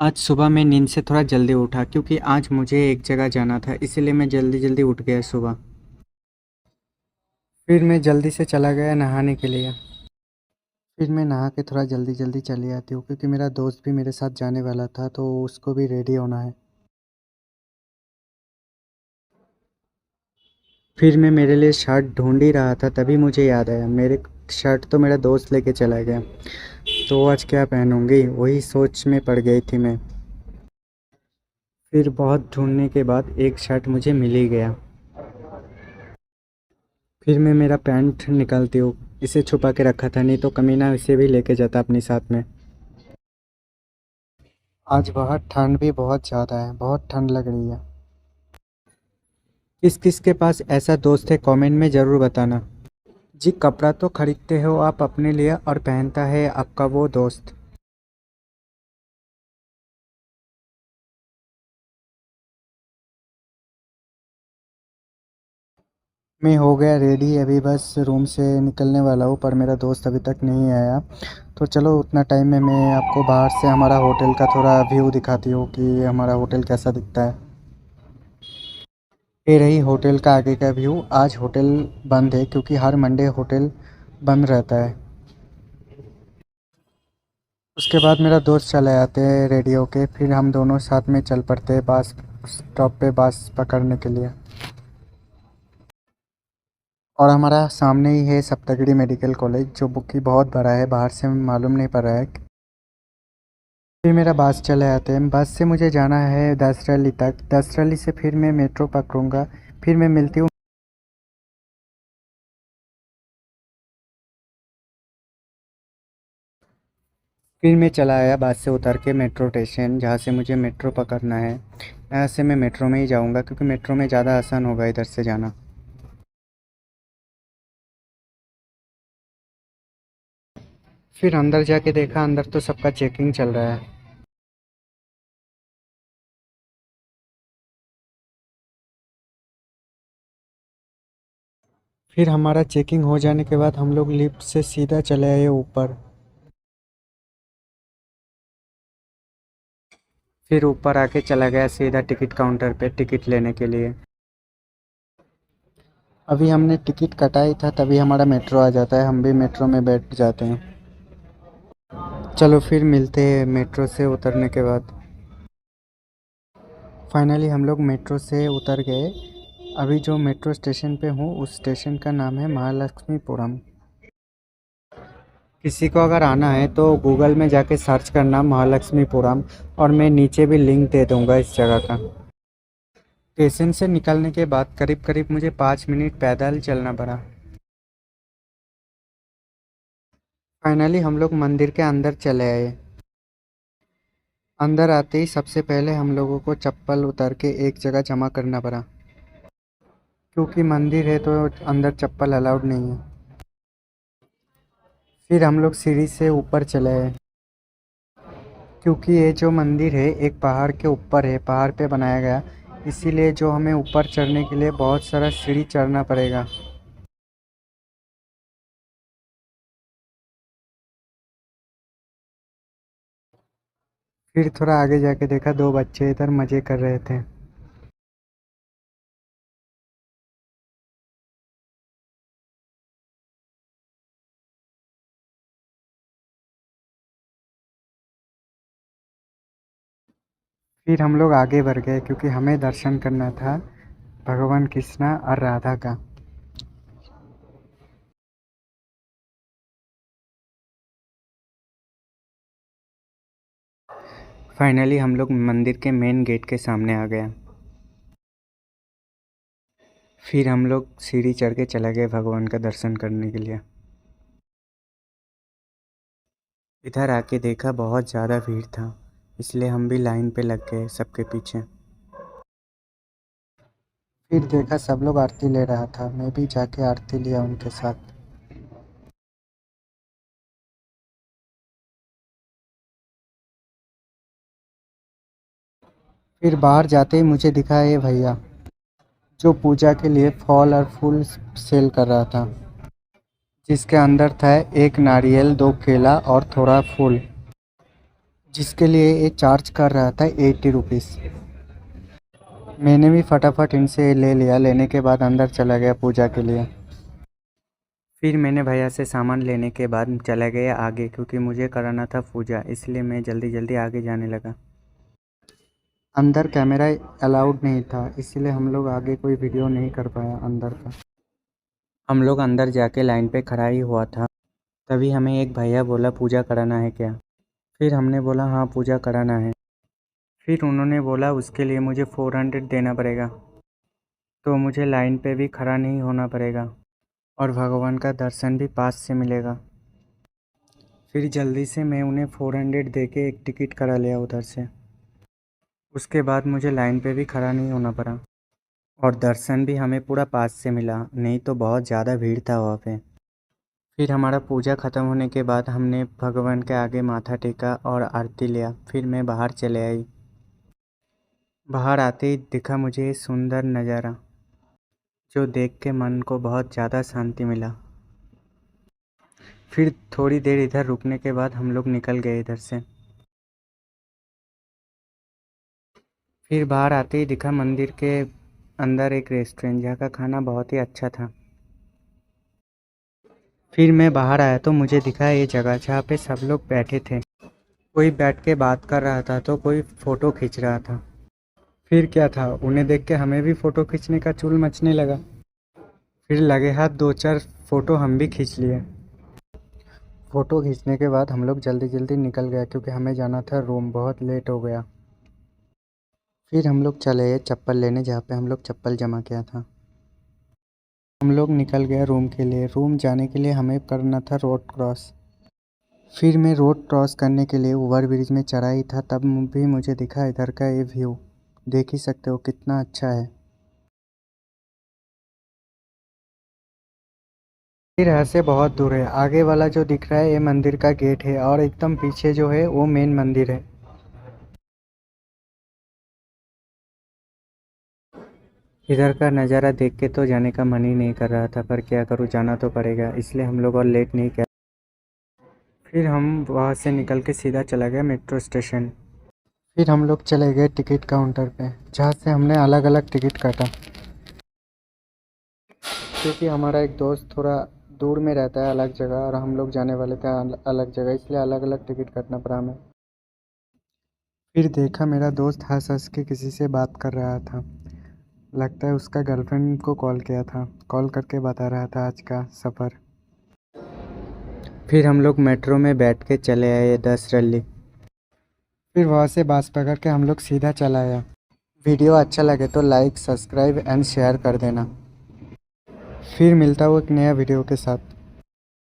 आज सुबह मैं नींद से थोड़ा जल्दी उठा क्योंकि आज मुझे एक जगह जाना था, इसीलिए मैं जल्दी जल्दी उठ गया सुबह। फिर मैं जल्दी से चला गया नहाने के लिए। फिर मैं नहा के थोड़ा जल्दी जल्दी चली आती हूँ क्योंकि मेरा दोस्त भी मेरे साथ जाने वाला था तो उसको भी रेडी होना है। फिर मैं मेरे लिए शर्ट ढूंढ ही रहा था, तभी मुझे याद आया मेरे शर्ट तो मेरा दोस्त लेके चला गया। तो आज क्या पहनूंगी वही सोच में पड़ गई थी मैं। फिर बहुत ढूंढने के बाद एक शर्ट मुझे मिल ही गया। फिर मैं मेरा पैंट निकालती हूँ। इसे छुपा के रखा था, नहीं तो कमीना इसे भी लेके जाता अपने साथ में। आज बहुत ठंड भी बहुत ज़्यादा है, बहुत ठंड लग रही है। किस किस के पास ऐसा दोस्त है कमेंट में ज़रूर बताना। जी, कपड़ा तो खरीदते हो आप अपने लिए और पहनता है आपका वो दोस्त। मैं हो गया रेडी, अभी बस रूम से निकलने वाला हूँ पर मेरा दोस्त अभी तक नहीं आया। तो चलो उतना टाइम में मैं आपको बाहर से हमारा होटल का थोड़ा व्यू दिखाती हूँ कि हमारा होटल कैसा दिखता है। ये रही होटल का आगे का व्यू। आज होटल बंद है क्योंकि हर मंडे होटल बंद रहता है। उसके बाद मेरा दोस्त चले आते हैं रेडी होके, फिर हम दोनों साथ में चल पड़ते हैं बस स्टॉप पे बस पकड़ने के लिए। और हमारा सामने ही है सप्तगिरी मेडिकल कॉलेज जो कि बहुत बड़ा है, बाहर से मालूम नहीं पड़ रहा है। फिर मेरा बस चले आते हैं, बस से मुझे जाना है दसरली तक, दसरली से फिर मैं मेट्रो पकड़ूंगा। फिर मैं मिलती हूँ। फिर मैं चला आया बस से उतर के मेट्रो स्टेशन, जहाँ से मुझे मेट्रो पकड़ना है। यहाँ से मैं मेट्रो में ही जाऊँगा क्योंकि मेट्रो में ज़्यादा आसान होगा इधर से जाना। फिर अंदर जाके देखा, अंदर तो सबका चेकिंग चल रहा है। फिर हमारा चेकिंग हो जाने के बाद हम लोग लिफ्ट से सीधा चले आए ऊपर। फिर ऊपर आके चला गया सीधा टिकट काउंटर पे टिकट लेने के लिए। अभी हमने टिकट कटाई था तभी हमारा मेट्रो आ जाता है, हम भी मेट्रो में बैठ जाते हैं। चलो फिर मिलते हैं मेट्रो से उतरने के बाद। फाइनली हम लोग मेट्रो से उतर गए। अभी जो मेट्रो स्टेशन पे हूँ उस स्टेशन का नाम है महालक्ष्मीपुरम। किसी को अगर आना है तो गूगल में जाके सर्च करना महालक्ष्मीपुरम, और मैं नीचे भी लिंक दे दूँगा इस जगह का। स्टेशन से निकलने के बाद करीब करीब मुझे 5 मिनट पैदल चलना पड़ा। फाइनली हम लोग मंदिर के अंदर चले आए। अंदर आते ही सबसे पहले हम लोगों को चप्पल उतार के एक जगह जमा करना पड़ा क्योंकि मंदिर है तो अंदर चप्पल अलाउड नहीं है। फिर हम लोग सीढ़ी से ऊपर चले आए क्योंकि ये जो मंदिर है एक पहाड़ के ऊपर है, पहाड़ पे बनाया गया, इसीलिए जो हमें ऊपर चढ़ने के लिए बहुत सारा सीढ़ी चढ़ना पड़ेगा। फिर थोड़ा आगे जाके देखा, दो बच्चे इधर मज़े कर रहे थे। फिर हम लोग आगे बढ़ गए क्योंकि हमें दर्शन करना था भगवान कृष्णा और राधा का। फाइनली हम लोग मंदिर के मेन गेट के सामने आ गए। फिर हम लोग सीढ़ी चढ़ के चले गए भगवान का दर्शन करने के लिए। इधर आके देखा बहुत ज़्यादा भीड़ था, इसलिए हम भी लाइन पे लग गए सबके पीछे। फिर देखा सब लोग आरती ले रहा था, मैं भी जाके आरती लिया उनके साथ। फिर बाहर जाते ही मुझे दिखा ये भैया जो पूजा के लिए फल और फूल सेल कर रहा था, जिसके अंदर था एक नारियल, दो केला और थोड़ा फूल। जिसके लिए ये चार्ज कर रहा था 80 रुपीज़। मैंने भी फटाफट इनसे ले लिया। लेने के बाद अंदर चला गया पूजा के लिए। फिर मैंने भैया से सामान लेने के बाद चला गया आगे, क्योंकि मुझे कराना था पूजा, इसलिए मैं जल्दी जल्दी आगे जाने लगा। अंदर कैमरा अलाउड नहीं था, इसलिए हम लोग आगे कोई वीडियो नहीं कर पाया अंदर का। हम लोग अंदर जाके लाइन पे खड़ा ही हुआ था, तभी हमें एक भैया बोला पूजा कराना है क्या। फिर हमने बोला हाँ पूजा कराना है। फिर उन्होंने बोला उसके लिए मुझे 400 देना पड़ेगा, तो मुझे लाइन पे भी खड़ा नहीं होना पड़ेगा और भगवान का दर्शन भी पास से मिलेगा। फिर जल्दी से मैं उन्हें 400 दे के एक टिकट करा लिया उधर से। उसके बाद मुझे लाइन पे भी खड़ा नहीं होना पड़ा और दर्शन भी हमें पूरा पास से मिला, नहीं तो बहुत ज़्यादा भीड़ था वहाँ पे। फिर हमारा पूजा ख़त्म होने के बाद हमने भगवान के आगे माथा टेका और आरती लिया। फिर मैं बाहर चले आई। बाहर आते ही दिखा मुझे सुंदर नज़ारा, जो देख के मन को बहुत ज़्यादा शांति मिला। फिर थोड़ी देर इधर रुकने के बाद हम लोग निकल गए इधर से। फिर बाहर आते ही दिखा मंदिर के अंदर एक रेस्टोरेंट, जहाँ का खाना बहुत ही अच्छा था। फिर मैं बाहर आया तो मुझे दिखा ये जगह जहाँ पे सब लोग बैठे थे। कोई बैठ के बात कर रहा था तो कोई फ़ोटो खींच रहा था। फिर क्या था, उन्हें देख के हमें भी फ़ोटो खींचने का चुल मचने लगा। फिर लगे हाथ 2-4 फ़ोटो हम भी खींच लिए। फ़ोटो खींचने के बाद हम लोग जल्दी जल्दी निकल गए, क्योंकि हमें जाना था रूम, बहुत लेट हो गया। फिर हम लोग चले गए चप्पल लेने, जहाँ पे हम लोग चप्पल जमा किया था। हम लोग निकल गए रूम के लिए। रूम जाने के लिए हमें करना था रोड क्रॉस। फिर मैं रोड क्रॉस करने के लिए ओवर ब्रिज में चढ़ा ही था, तब भी मुझे दिखा इधर का ये व्यू। देख ही सकते हो कितना अच्छा है। फिर यहाँ से बहुत दूर है। आगे वाला जो दिख रहा है ये मंदिर का गेट है, और एकदम पीछे जो है वो मेन मंदिर है। इधर का नज़ारा देख के तो जाने का मन ही नहीं कर रहा था, पर क्या करूँ, जाना तो पड़ेगा, इसलिए हम लोग और लेट नहीं किया। फिर हम वहाँ से निकल के सीधा चला गया मेट्रो स्टेशन। फिर हम लोग चले गए टिकट काउंटर पे, जहाँ से हमने अलग अलग टिकट काटा, क्योंकि हमारा एक दोस्त थोड़ा दूर में रहता है अलग जगह, और हम लोग जाने वाले थे अलग जगह, इसलिए अलग अलग टिकट काटना पड़ा हमें। फिर देखा मेरा दोस्त हंस हंस के किसी से बात कर रहा था। लगता है उसका गर्लफ्रेंड को कॉल किया था, कॉल करके बता रहा था आज का सफ़र। फिर हम लोग मेट्रो में बैठ के चले आए 10 रल्ली। फिर वहाँ से बस पकड़ के हम लोग सीधा चला आया। वीडियो अच्छा लगे तो लाइक, सब्सक्राइब एंड शेयर कर देना। फिर मिलता हूँ एक नया वीडियो के साथ।